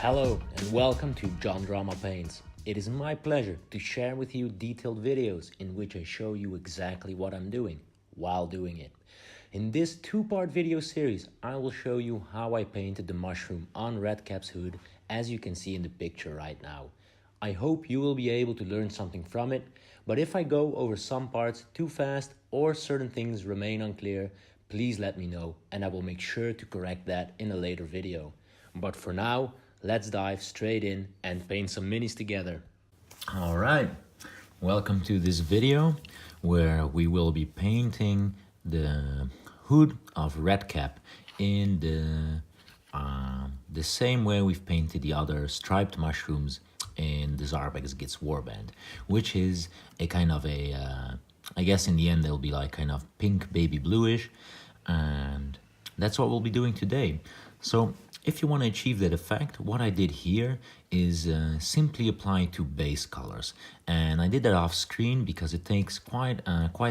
Hello and welcome to John Drama Paints. It is my pleasure to share with you detailed videos in which I show you exactly what I'm doing while doing it. In this two-part video series, I will show you how I painted the mushroom on Redkap's hood, as you can see in the picture right now. I hope you will be able to learn something from it, but if I go over some parts too fast or certain things remain unclear, please let me know and I will make sure to correct that in a later video. But for now, let's dive straight in and paint some minis together. All right, welcome to this video where we will be painting the hood of Redkap in the same way we've painted the other striped mushrooms in the Zarbex Gets Warband, which is a kind of a, I guess in the end they'll be like kind of pink baby bluish, and that's what we'll be doing today. So if you want to achieve that effect, what I did here is simply apply two base colors, and I did that off screen because it takes quite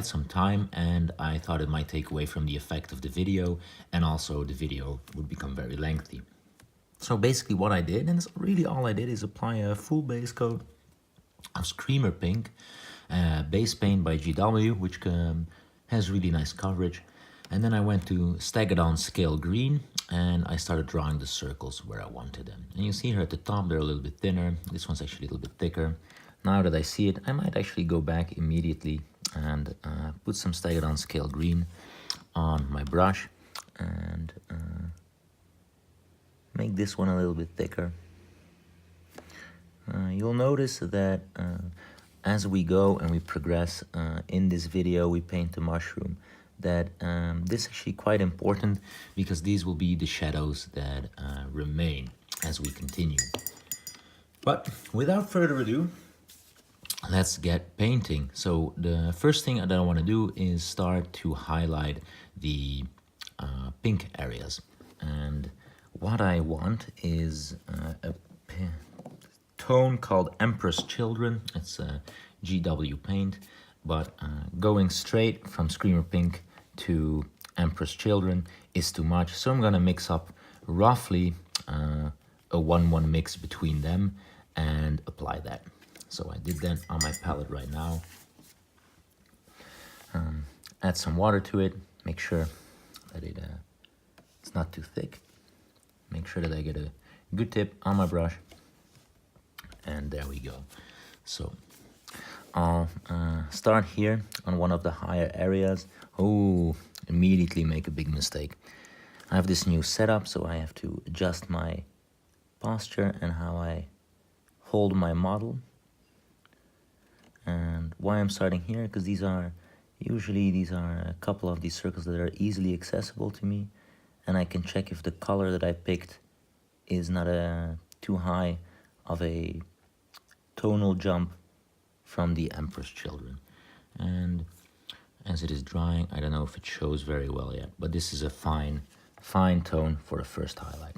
some time, and I thought it might take away from the effect of the video, and also the video would become very lengthy. So basically what I did, and it's really all I did, is apply a full base coat of Screamer Pink, base paint by GW, which has really nice coverage. And then I went to Staggered On Scale Green, and I started drawing the circles where I wanted them. And you see here at the top, they're a little bit thinner. This one's actually a little bit thicker. Now that I see it, I might actually go back immediately and put some Staggered On Scale Green on my brush and make this one a little bit thicker. You'll notice that as we go and we progress in this video, we paint the mushroom, that this is actually quite important because these will be the shadows that remain as we continue. But without further ado, let's get painting. So the first thing that I want to do is start to highlight the pink areas. And what I want is a tone called Empress Children. It's a GW paint, but going straight from Screamer Pink to Empress Children is too much, so I'm gonna mix up roughly a 1-1 mix between them and apply that. So I did that on my palette right now. Add some water to it, make sure that it's not too thick. Make sure that I get a good tip on my brush, and there we go. So I'll start here on one of the higher areas. Oh, immediately make a big mistake. I have this new setup, so I have to adjust my posture and how I hold my model. And why I'm starting here, because these are a couple of these circles that are easily accessible to me, and I can check if the color that I picked is not too high of a tonal jump from the Empress Children. And as it is drying, I don't know if it shows very well yet, but this is a fine tone for a first highlight.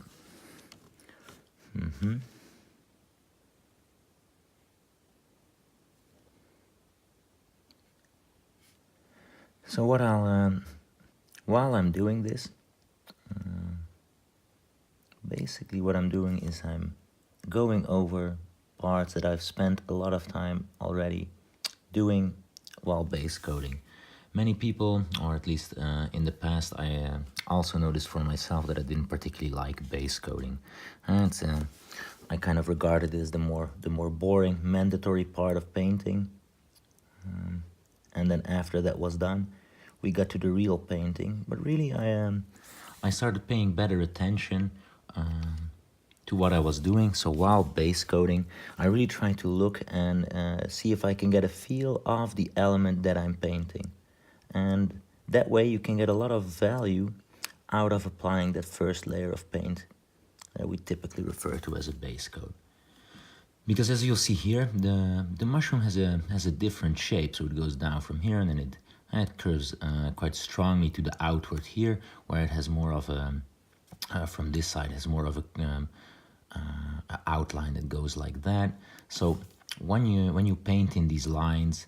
So what while I'm doing this, basically what I'm doing is I'm going over parts that I've spent a lot of time already doing while base coating. Many people, or at least in the past, I also noticed for myself that I didn't particularly like base coating. And I kind of regarded it as the more boring, mandatory part of painting. And then after that was done, we got to the real painting. But really, I started paying better attention to what I was doing. So while base coating, I really try to look and see if I can get a feel of the element that I'm painting. And that way you can get a lot of value out of applying that first layer of paint that we typically refer to as a base coat. Because as you'll see here, the mushroom has a different shape. So it goes down from here, and then it curves quite strongly to the outward here, where it has more of a, from this side, has more of a outline that goes like that. So when you paint in these lines,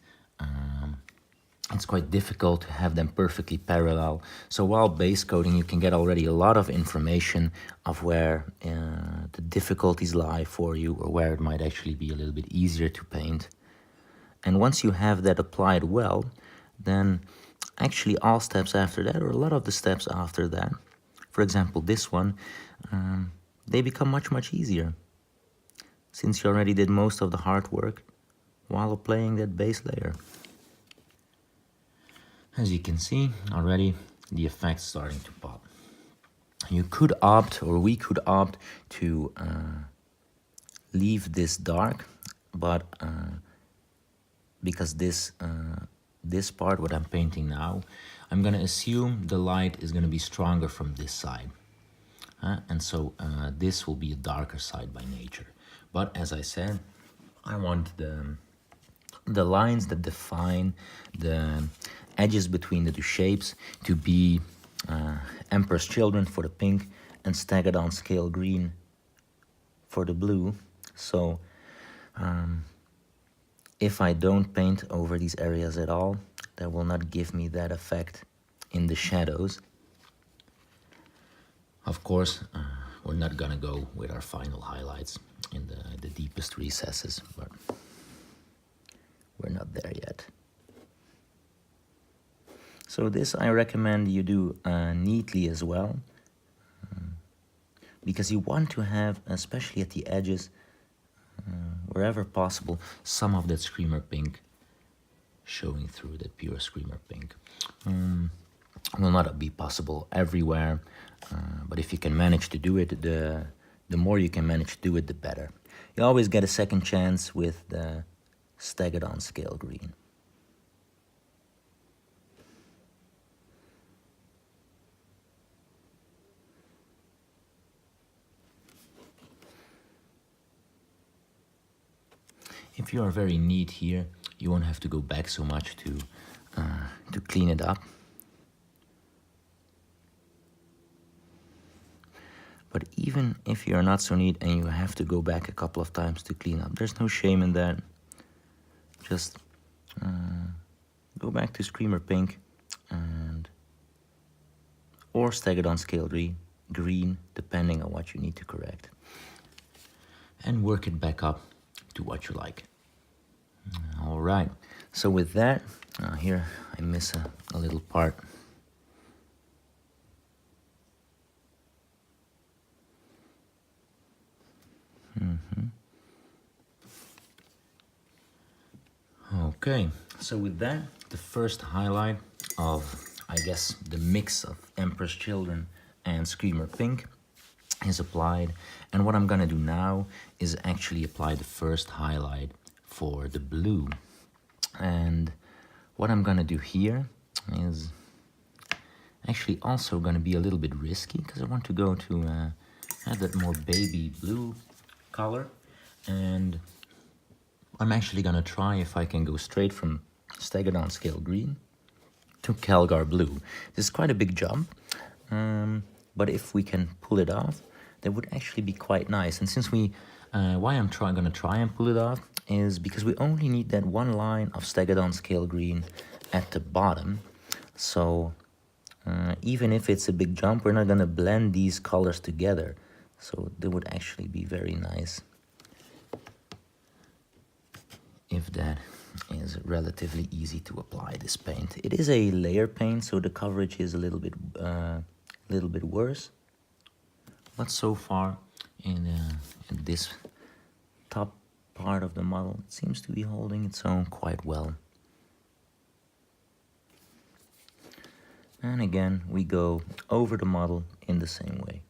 it's quite difficult to have them perfectly parallel. So while base coating, you can get already a lot of information of where the difficulties lie for you, or where it might actually be a little bit easier to paint. And once you have that applied well, then actually all steps after that, or a lot of the steps after that, for example this one, they become much easier, since you already did most of the hard work while applying that base layer. As you can see already, the effect's starting to pop. You could opt, or we could opt, to leave this dark, but because this part, what I'm painting now, I'm gonna assume the light is gonna be stronger from this side. And so this will be a darker side by nature. But as I said, I want the lines that define the edges between the two shapes to be Emperor's Children for the pink and Staggered on Scale Green for the blue. So if I don't paint over these areas at all, that will not give me that effect in the shadows. Of course, we're not gonna go with our final highlights in the deepest recesses, but we're not there yet. So this I recommend you do neatly as well, because you want to have, especially at the edges, wherever possible, some of that Screamer pink showing through, that pure Screamer pink. Will not be possible everywhere, but if you can manage to do it, the more you can manage to do it, the better. You always get a second chance with the Staggered on Scale Green. If you are very neat here, you won't have to go back so much to clean it up. But even if you're not so neat and you have to go back a couple of times to clean up, there's no shame in that. Just go back to Screamer Pink and or Staggered on Scale Green, depending on what you need to correct, and work it back up to what you like. All right, so with that, here I miss a little part. Okay, so with that, the first highlight of, I guess, the mix of Emperor's Children and Screamer Pink is applied. And what I'm gonna do now is actually apply the first highlight for the blue. And what I'm gonna do here is actually also gonna be a little bit risky, because I want to go to add that more baby blue color. And I'm actually gonna try if I can go straight from Staggered on Scale Green to Calgar Blue. This is quite a big jump, but if we can pull it off, that would actually be quite nice. And since why I'm gonna try and pull it off is because we only need that one line of Staggered on Scale Green at the bottom. So even if it's a big jump, we're not gonna blend these colors together. So that would actually be very nice if that is relatively easy to apply this paint. It is a layer paint, so the coverage is a little bit worse. But so far, in this top part of the model, it seems to be holding its own quite well. And again, we go over the model in the same way.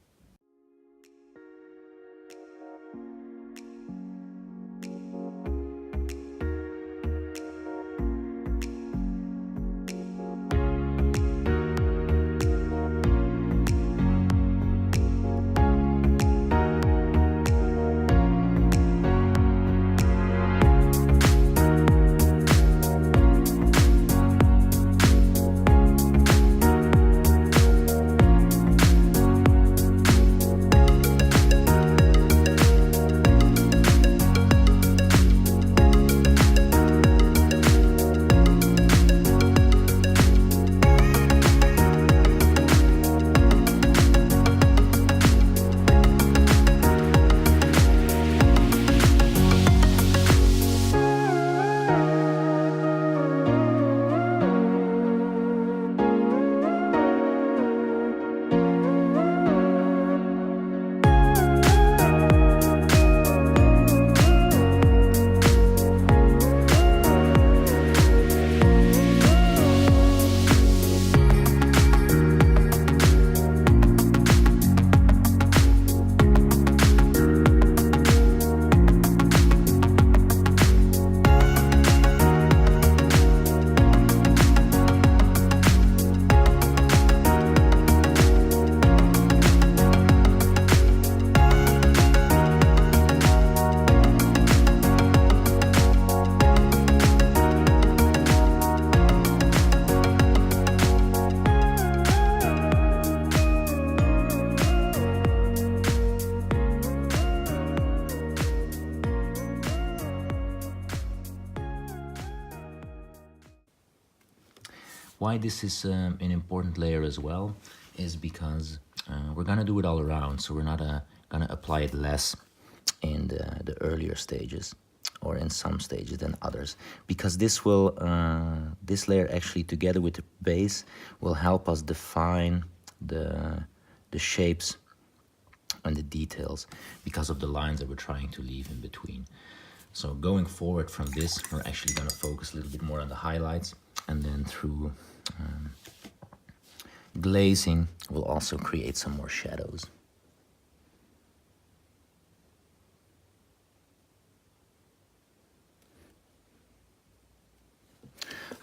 Why this is an important layer as well is because we're gonna do it all around, so we're not gonna apply it less in the earlier stages or in some stages than others, because this will this layer actually together with the base will help us define the shapes and the details because of the lines that we're trying to leave in between. So going forward from this, we're actually going to focus a little bit more on the highlights, and then through glazing we'll also create some more shadows.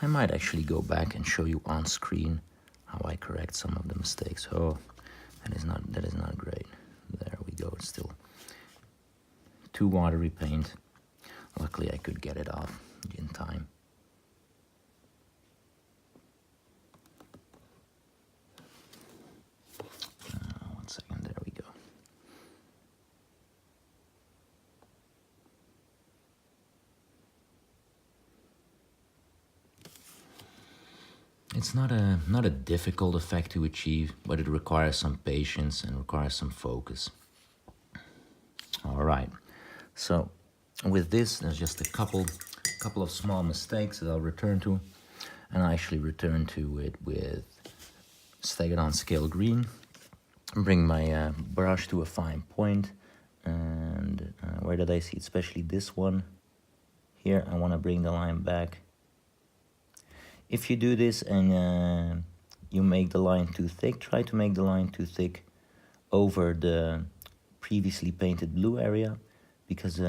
I might actually go back and show you on screen how I correct some of the mistakes. Oh, that is not great. There we go. It's still too watery paint. Luckily I could get it off in time. One second, there we go. It's not a difficult effect to achieve, but it requires some patience and requires some focus. All right, so with this, there's just a couple of small mistakes that I'll return to, and I actually return to it with Stegadon Scale Green. Bring my brush to a fine point, and where did I see it? Especially this one here, I want to bring the line back. If you do this and you make the line too thick, try to make the line too thick over the previously painted blue area, because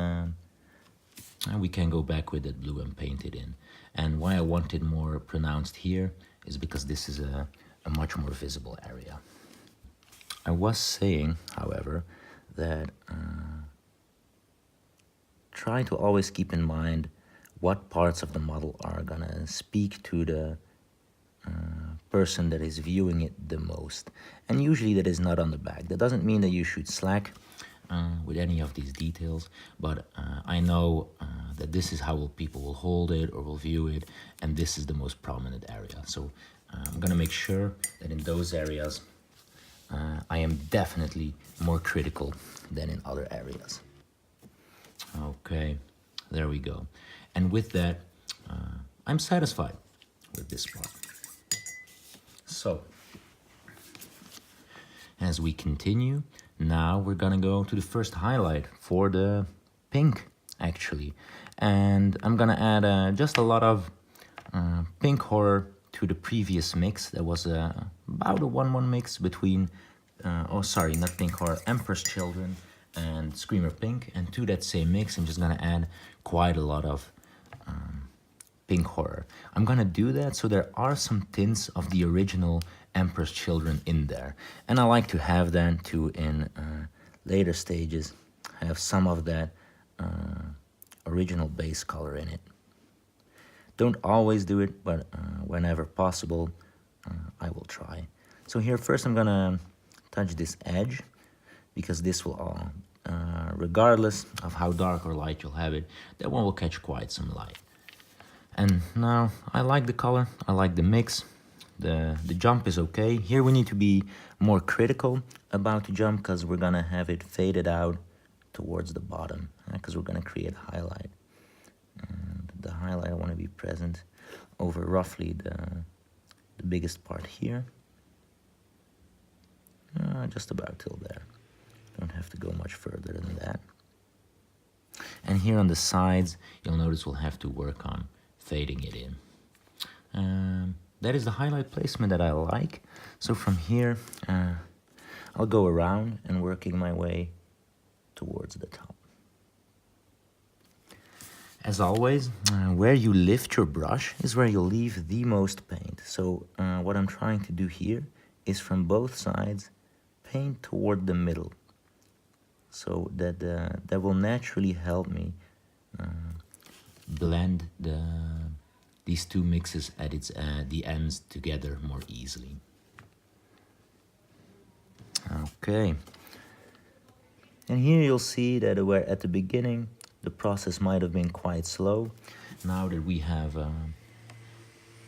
we can go back with that blue and paint it in. And why I want it more pronounced here is because this is a much more visible area. I was saying, however, that try to always keep in mind what parts of the model are gonna speak to the person that is viewing it the most. And usually that is not on the back. That doesn't mean that you should slack with any of these details, but I know that this is how people will hold it or will view it, and this is the most prominent area. So I'm gonna make sure that in those areas I am definitely more critical than in other areas. Okay, there we go. And with that, I'm satisfied with this part. So, as we continue, now we're gonna go to the first highlight for the pink, actually. And I'm gonna add just a lot of pink horror to the previous mix. That was about a 1-1 mix between, oh sorry, not pink horror, Emperor's Children and Screamer Pink. And to that same mix, I'm just gonna add quite a lot of pink horror. I'm gonna do that so there are some tints of the original Emperor's Children in there, and I like to have that too in later stages, have some of that original base color in it. Don't always do it, but whenever possible I will try. So here first I'm gonna touch this edge, because this will all regardless of how dark or light you'll have it, that one will catch quite some light. And now I like the color, I like the mix, the jump is okay. Here we need to be more critical about the jump, because we're gonna have it faded out towards the bottom, because we're gonna create highlight. And the highlight I want to be present over roughly the biggest part here, just about till there. Don't have to go much further than that. And here on the sides, you'll notice we'll have to work on fading it in. That is the highlight placement that I like. So from here, I'll go around and working my way towards the top. As always, where you lift your brush is where you'll leave the most paint. So what I'm trying to do here is from both sides paint toward the middle, so that that will naturally help me blend these two mixes at the ends together more easily. Okay, and here you'll see that where at the beginning the process might have been quite slow, now that we have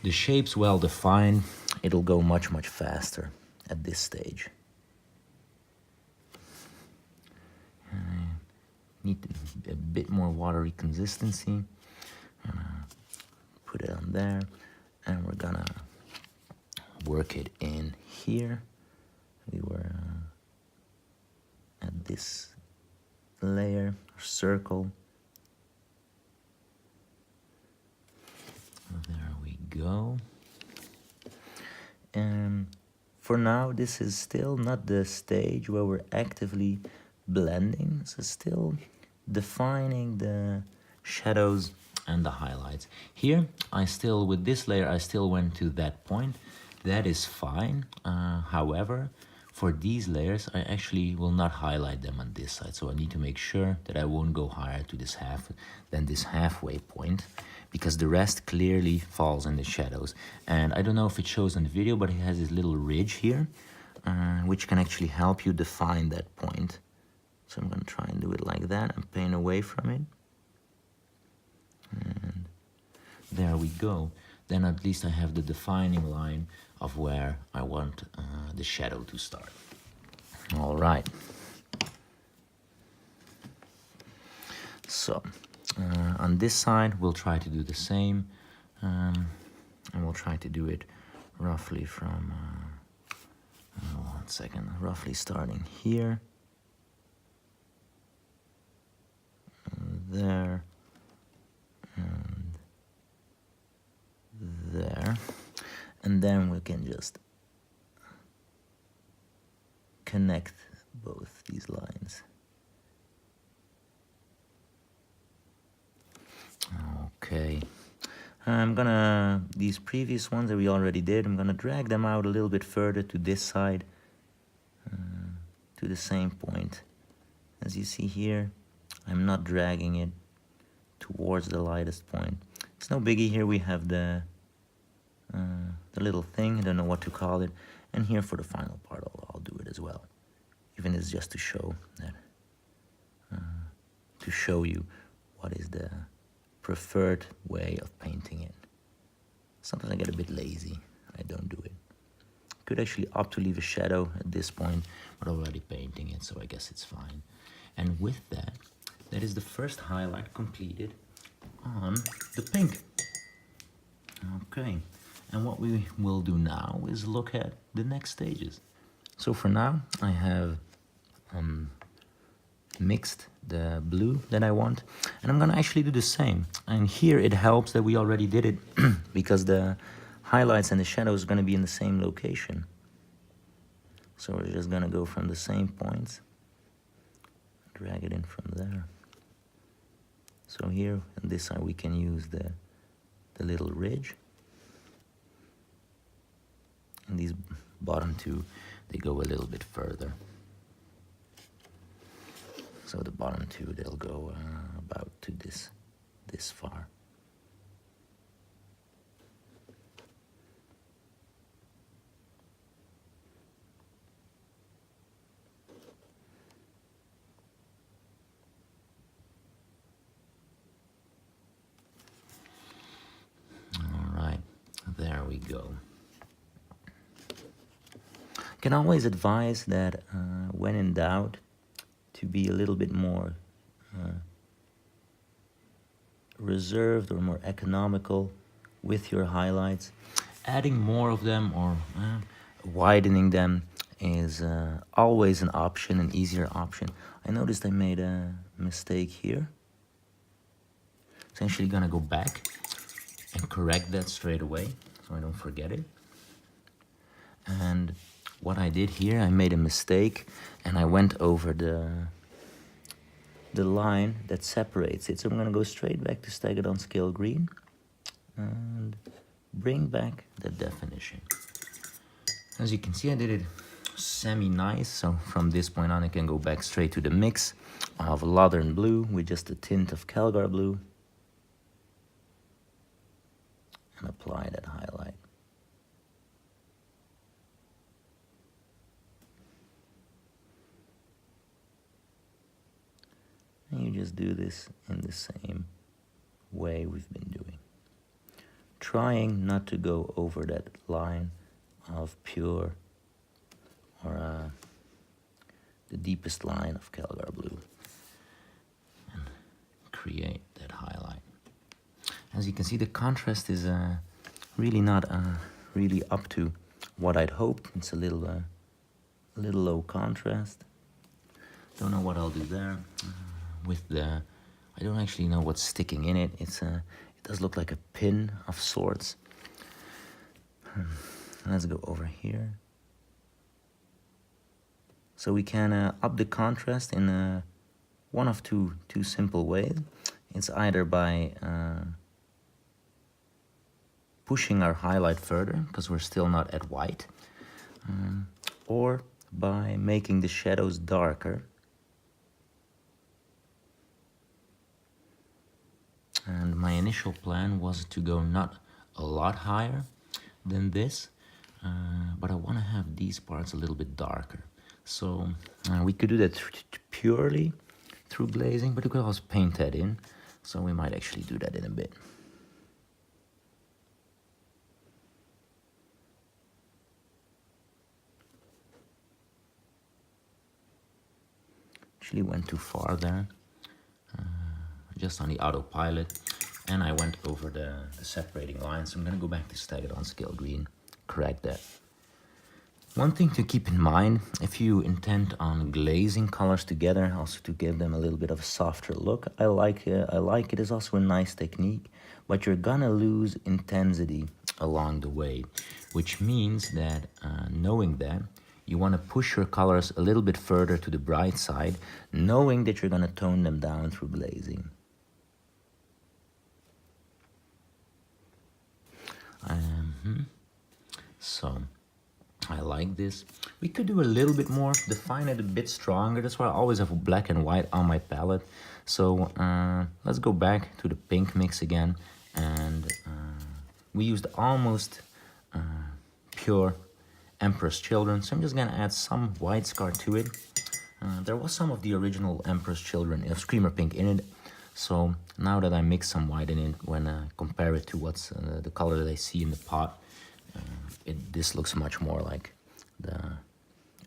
the shape's well defined, it'll go much, much faster at this stage. Need a bit more watery consistency. Put it on there, and we're gonna work it in here. We were at this layer, circle. There we go. And for now, this is still not the stage where we're actively blending, so still defining the shadows and the highlights. Here, with this layer, I still went to that point. That is fine. However, for these layers, I actually will not highlight them on this side. So I need to make sure that I won't go higher to this halfway point, because the rest clearly falls in the shadows. And I don't know if it shows on the video, but it has this little ridge here, which can actually help you define that point. So I'm gonna try and do it like that and paint away from it. And there we go. Then at least I have the defining line of where I want the shadow to start. All right. So on this side, we'll try to do the same. And we'll try to do it roughly from, roughly starting here. There. And there. And then we can just connect both these lines. Okay. These previous ones that we already did, I'm gonna drag them out a little bit further to this side, to the same point. As you see here, I'm not dragging it towards the lightest point. It's no biggie. Here we have the little thing, I don't know what to call it, and here for the final part I'll do it as well, even if it's just to show that, to show you what is the preferred way of painting it. Sometimes I get a bit lazy, I don't do it. Could actually opt to leave a shadow at this point, but already painting it, so I guess it's fine. And with that, that is the first highlight completed on the pink. Okay, and what we will do now is look at the next stages. So for now, I have mixed the blue that I want, and I'm gonna actually do the same. And here it helps that we already did it because the highlights and the shadows are gonna be in the same location. So we're just gonna go from the same points, drag it in from there. So here on this side we can use the little ridge, and these bottom two, they go a little bit further. So the bottom two, they'll go about to this far. All right, there we go. Can always advise that when in doubt, to be a little bit more reserved or more economical with your highlights. Adding more of them or widening them is always an option, an easier option. I noticed I made a mistake here. Essentially gonna go back and correct that straight away so I don't forget it. And what I did here, I made a mistake and I went over the line that separates it. So I'm gonna go straight back to staggered on scale green and bring back the definition. As you can see, I did it semi-nice, so from this point on I can go back straight to the mix of Lothern blue with just a tint of Calgar blue and apply that highlight. And you just do this in the same way we've been doing. trying not to go over that line of pure or the deepest line of Calgar blue and create that highlight. As you can see, the contrast is really not really up to what I'd hoped. It's a little low contrast. Don't know what I'll do there with the. I don't actually know what's sticking in it. It does look like a pin of sorts. Let's go over here. So we can up the contrast in one of two simple ways. It's either by pushing our highlight further, because we're still not at white, or by making the shadows darker. And my initial plan was to go not a lot higher than this, but I want to have these parts a little bit darker. So we could do that purely through glazing, but we could also paint that in. So we might actually do that in a bit. Actually went too far there. Just on the autopilot, and I went over the separating line, so I'm going to go back to staggered on scale green, correct that. One thing to keep in mind, if you intend on glazing colors together, also to give them a little bit of a softer look, I like it is also a nice technique, but you're gonna lose intensity along the way, which means that knowing that, you want to push your colors a little bit further to the bright side, knowing that you're going to tone them down through glazing. So I like this. We could do a little bit more, define it a bit stronger. That's why I always have black and white on my palette. So let's go back to the pink mix again, and we used almost pure Emperor's Children, so I'm just gonna add some white scar to it. There was some of the original Emperor's Children of Screamer Pink in it, so now that I mix some white in it, when I compare it to what's the color that I see in the pot, this looks much more like the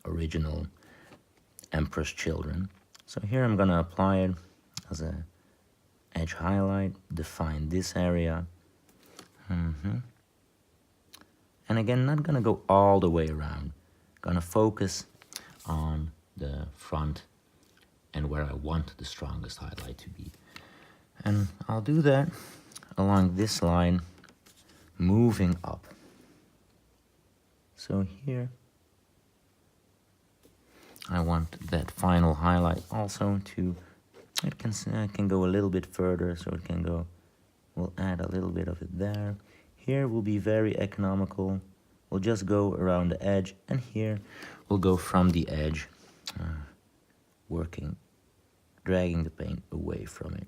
original Emperor's Children. So here I'm gonna apply it as a edge highlight, define this area. And again, not gonna go all the way around. Gonna focus on the front and where I want the strongest highlight to be. And I'll do that along this line, moving up. So here, I want that final highlight also to, it can go a little bit further, so it can go, we'll add a little bit of it there. Here we'll be very economical. We'll just go around the edge, and here we'll go from the edge, dragging the paint away from it.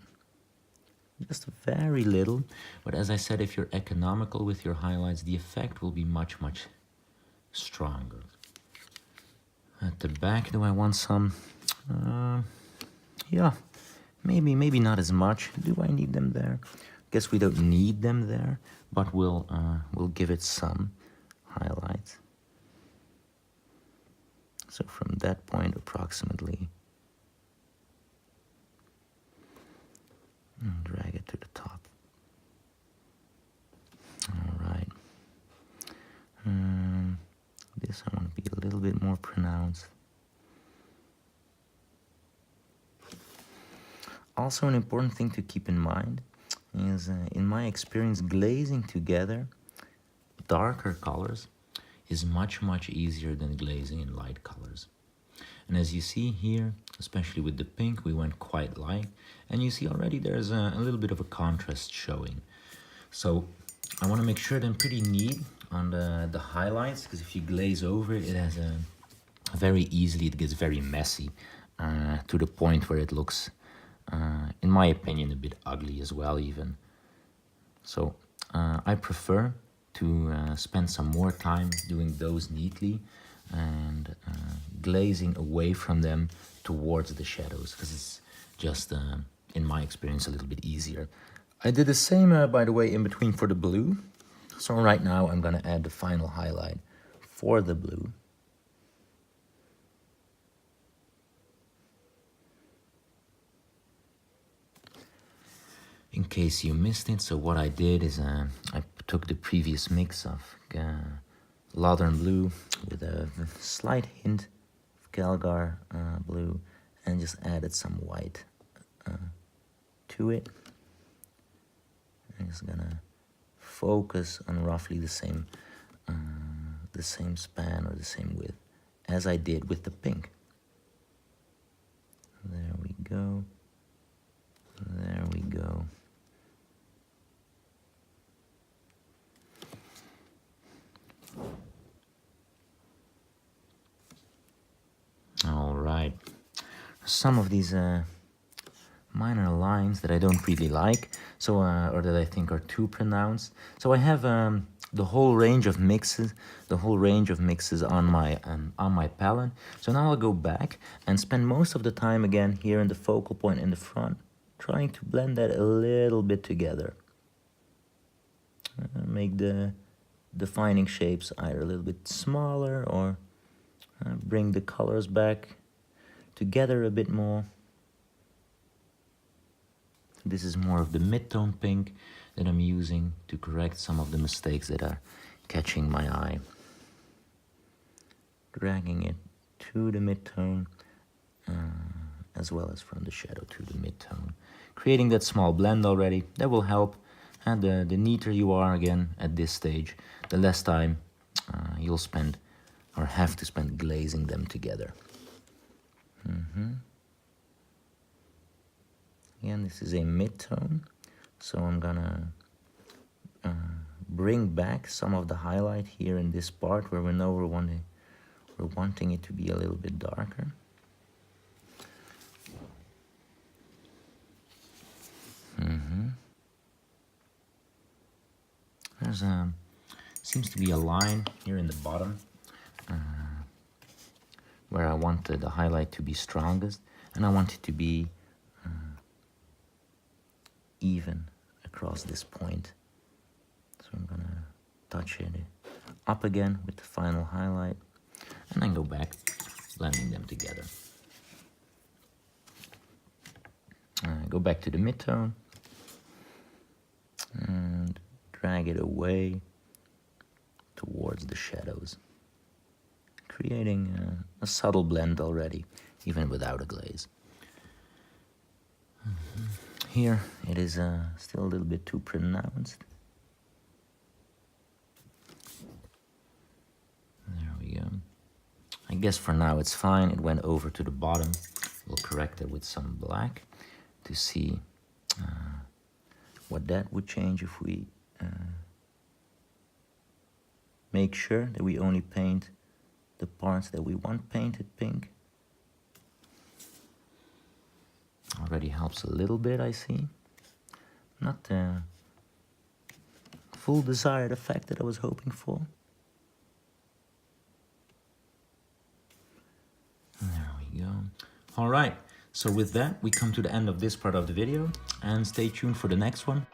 Just very little, but as I said, if you're economical with your highlights, the effect will be much, much stronger. At the back, do I want some? Yeah, maybe not as much. Do I need them there? Guess we don't need them there, but we'll give it some highlights. So from that point approximately, drag it to the top. All right. This I want to be a little bit more pronounced. Also, an important thing to keep in mind is, in my experience, glazing together darker colors is much, much easier than glazing in light colors. And as you see here, especially with the pink, we went quite light, and you see already there's a little bit of a contrast showing. So I want to make sure that I'm pretty neat on the highlights, because if you glaze over it, it has very easily, it gets very messy to the point where it looks, in my opinion, a bit ugly as well even. So I prefer to spend some more time doing those neatly and glazing away from them towards the shadows, because it's just, in my experience, a little bit easier. I did the same, by the way, in between for the blue. So right now I'm gonna add the final highlight for the blue. In case you missed it, so what I did is I took the previous mix of Lauthern blue with a slight hint of Galgar blue and just added some white to it. I'm just gonna focus on roughly the same span or the same width as I did with the pink. There we go. There we go. All right. Some of these minor lines that I don't really like, so or that I think are too pronounced. So I have the whole range of mixes, on my palette. So now I'll go back and spend most of the time again here in the focal point in the front, trying to blend that a little bit together. Make the defining shapes either a little bit smaller or bring the colors back together a bit more. This is more of the mid-tone pink that I'm using to correct some of the mistakes that are catching my eye. Dragging it to the mid-tone as well as from the shadow to the mid-tone. Creating that small blend already, that will help. And the neater you are again at this stage, the less time you'll spend or have to spend glazing them together. Again, this is a mid-tone, so I'm gonna bring back some of the highlight here in this part where we know we're wanting it to be a little bit darker. There's seems to be a line here in the bottom where I want the highlight to be strongest, and I want it to be even across this point. So I'm gonna touch it up again with the final highlight and then go back, blending them together. Go back to the mid-tone and drag it away towards the shadows, creating a subtle blend already, even without a glaze. Here it is still a little bit too pronounced. There we go. I guess for now it's fine. It went over to the bottom. We'll correct it with some black to see what that would change if we make sure that we only paint the parts that we want painted pink. Already helps a little bit, I see. Not the full desired effect that I was hoping for. There we go. All right, so with that, we come to the end of this part of the video, and stay tuned for the next one.